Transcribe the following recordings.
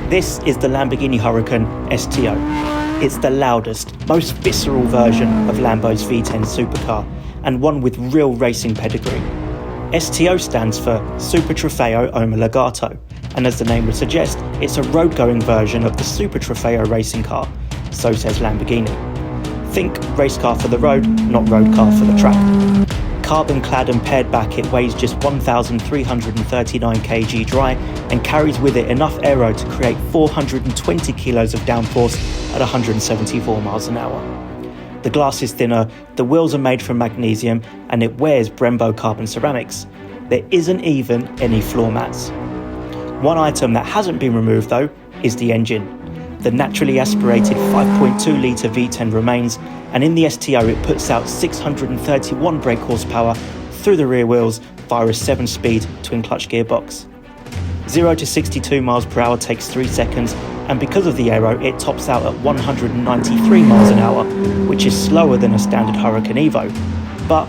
This is the Lamborghini Huracán STO. It's the loudest, most visceral version of Lambo's V10 supercar, and one with real racing pedigree. STO stands for Super Trofeo Omologato, and as the name would suggest, it's a road-going version of the Super Trofeo racing car, so says Lamborghini. Think race car for the road, not road car for the track. Carbon clad and pared back, it weighs just 1,339 kg dry and carries with it enough aero to create 420 kilos of downforce at 174 miles an hour. The glass is thinner, the wheels are made from magnesium, and it wears Brembo carbon ceramics. There isn't even any floor mats. One item that hasn't been removed though is the engine. The naturally aspirated 5.2 litre V10 remains, and in the STO it puts out 631 brake horsepower through the rear wheels via a 7-speed twin-clutch gearbox. 0 to 62 miles per hour takes 3 seconds, and because of the aero it tops out at 193 miles an hour, which is slower than a standard Huracán Evo. But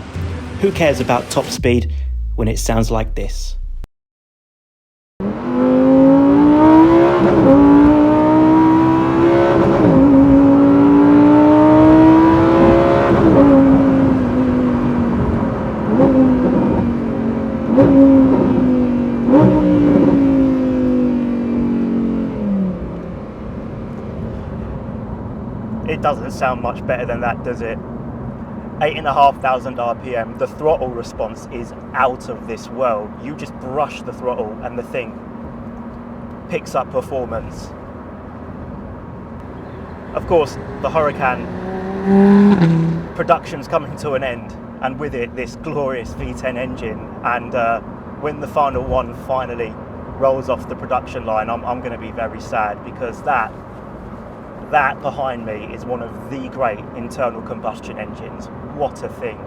who cares about top speed when it sounds like this? It doesn't sound much better than that, does it? 8,500 RPM, the throttle response is out of this world. You just brush the throttle and the thing picks up performance. Of course, the Huracán production's coming to an end, and with it this glorious V10 engine, and when the final one finally rolls off the production line, I'm going to be very sad, because that behind me is one of the great internal combustion engines. What a thing.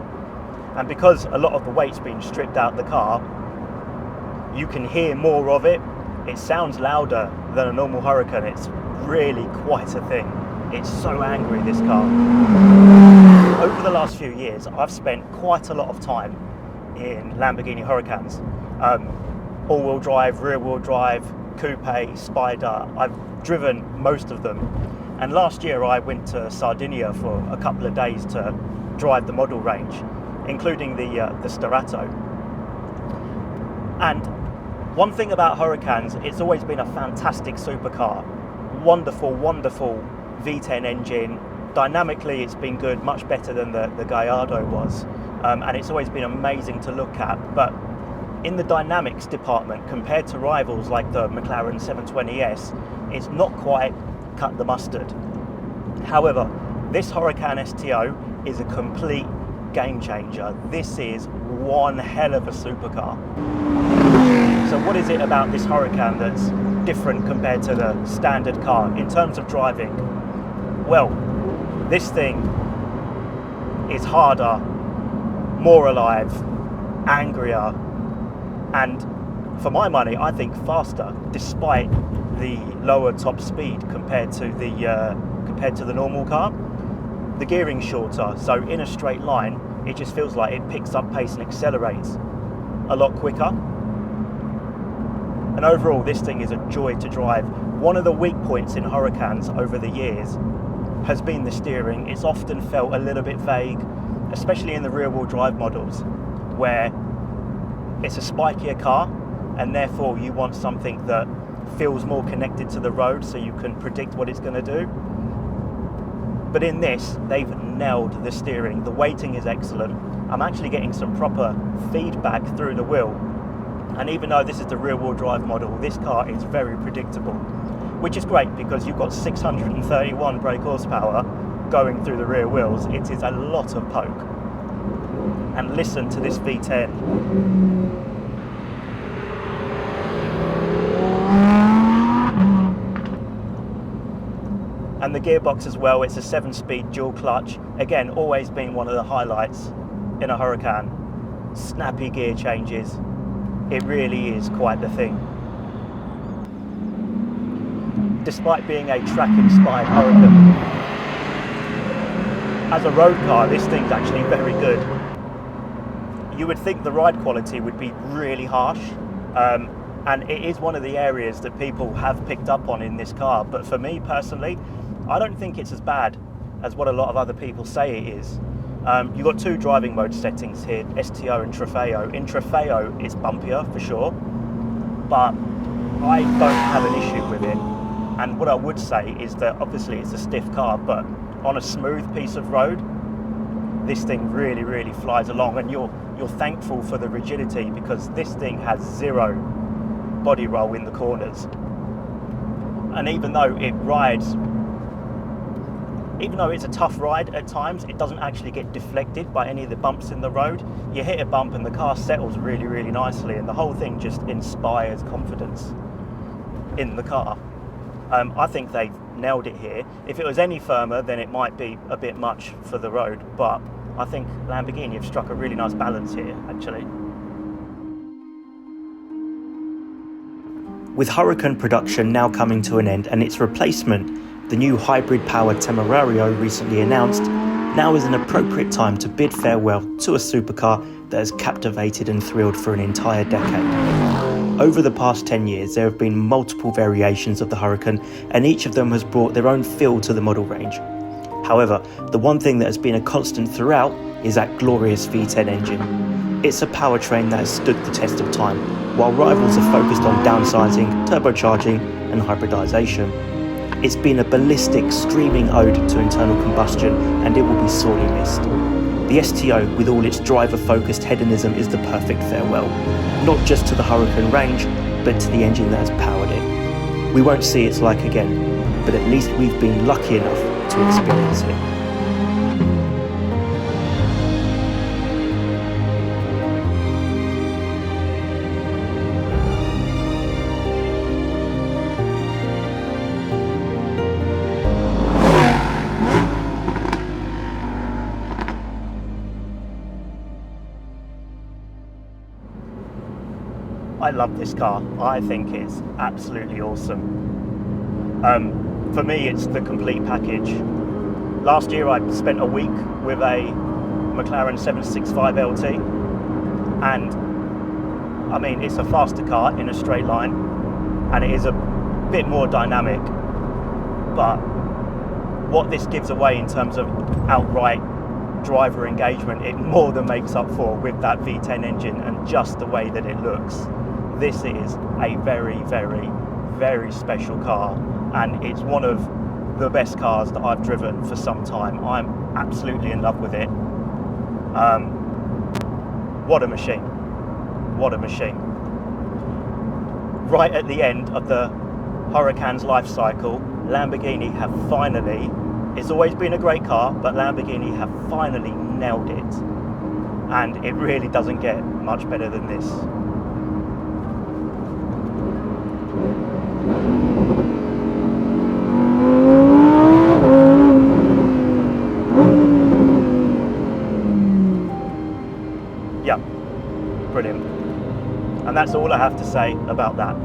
And because a lot of the weight's been stripped out the car, you can hear more of it. It sounds louder than a normal Huracán. It's really quite a thing. It's so angry, this car. Over the last few years, I've spent quite a lot of time in Lamborghini Huracans. All-wheel drive, rear-wheel drive, coupe, spider. I've driven most of them. And last year I went to Sardinia for a couple of days to drive the model range, including the Starato. And one thing about Huracans, it's always been a fantastic supercar. Wonderful, wonderful V10 engine. Dynamically it's been good, much better than the Gallardo was. And it's always been amazing to look at. But in the dynamics department, compared to rivals like the McLaren 720S, it's not quite cut the mustard. However, this Huracán STO is a complete game changer. This is one hell of a supercar. So what is it about this Huracán that's different compared to the standard car in terms of driving? Well, this thing is harder, more alive, angrier, and for my money, I think faster, despite the lower top speed compared to the normal car. The gearing's shorter, so in a straight line, it just feels like it picks up pace and accelerates a lot quicker. And overall, this thing is a joy to drive. One of the weak points in Huracans over the years has been the steering. It's often felt a little bit vague, especially in the rear-wheel drive models, where it's a spikier car, and therefore you want something that feels more connected to the road so you can predict what it's going to do. But in this, they've nailed the steering. The weighting is excellent. I'm actually getting some proper feedback through the wheel. And even though this is the rear-wheel drive model, this car is very predictable, which is great because you've got 631 brake horsepower going through the rear wheels. It is a lot of poke. And listen to this V10. And the gearbox as well, it's a 7-speed dual clutch. Again, always been one of the highlights in a Huracán. Snappy gear changes. It really is quite the thing. Despite being a track-inspired Huracán, as a road car, this thing's actually very good. You would think the ride quality would be really harsh, And it is one of the areas that people have picked up on in this car. But for me personally, I don't think it's as bad as what a lot of other people say it is. You've got two driving mode settings here, STO and Trofeo. In Trofeo, it's bumpier for sure, but I don't have an issue with it. And what I would say is that obviously it's a stiff car, but on a smooth piece of road, this thing really, really flies along, and you're thankful for the rigidity, because this thing has zero body roll in the corners. And even though it's a tough ride at times, it doesn't actually get deflected by any of the bumps in the road. You hit a bump and the car settles really, really nicely, and the whole thing just inspires confidence in the car. I think they've nailed it here. If it was any firmer, then it might be a bit much for the road, but I think Lamborghini have struck a really nice balance here, actually. With Huracán production now coming to an end and its replacement, the new hybrid-powered Temerario, recently announced, now is an appropriate time to bid farewell to a supercar that has captivated and thrilled for an entire decade. Over the past 10 years, there have been multiple variations of the Huracán, and each of them has brought their own feel to the model range. However, the one thing that has been a constant throughout is that glorious V10 engine. It's a powertrain that has stood the test of time, while rivals have focused on downsizing, turbocharging and hybridisation. It's been a ballistic, screaming ode to internal combustion, and it will be sorely missed. The STO, with all its driver-focused hedonism, is the perfect farewell, not just to the Huracán range, but to the engine that has powered it. We won't see its like again, but at least we've been lucky enough to experience it. I love this car. I think it's absolutely awesome. For me, it's the complete package. Last year I spent a week with a McLaren 765 LT, and I mean, it's a faster car in a straight line, and it is a bit more dynamic, but what this gives away in terms of outright driver engagement, it more than makes up for with that V10 engine and just the way that it looks. This is a very, very, very special car, and it's one of the best cars that I've driven for some time. I'm absolutely in love with it. What a machine. What a machine. Right at the end of the Huracán's life cycle, Lamborghini have finally, it's always been a great car, but Lamborghini have finally nailed it. And it really doesn't get much better than this. Yeah, brilliant. And that's all I have to say about that.